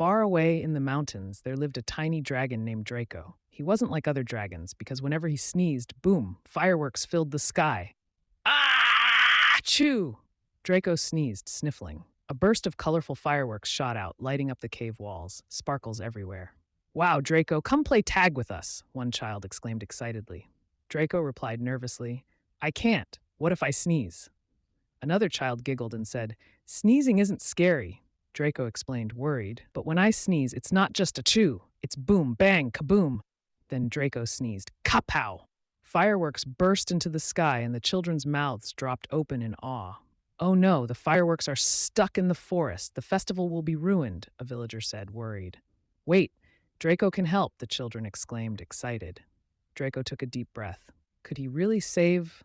Far away in the mountains, there lived a tiny dragon named Draco. He wasn't like other dragons because whenever he sneezed, boom, fireworks filled the sky. Ah! Achoo! Draco sneezed, sniffling. A burst of colorful fireworks shot out, lighting up the cave walls, sparkles everywhere. Wow, Draco, come play tag with us, one child exclaimed excitedly. Draco replied nervously, I can't. What if I sneeze? Another child giggled and said, Sneezing isn't scary. Draco explained, worried, but when I sneeze, it's not just a chew. It's boom, bang, kaboom. Then Draco sneezed, kapow. Fireworks burst into the sky and the children's mouths dropped open in awe. Oh no, the fireworks are stuck in the forest. The festival will be ruined, a villager said, worried. Wait, Draco can help, the children exclaimed, excited. Draco took a deep breath. Could he really save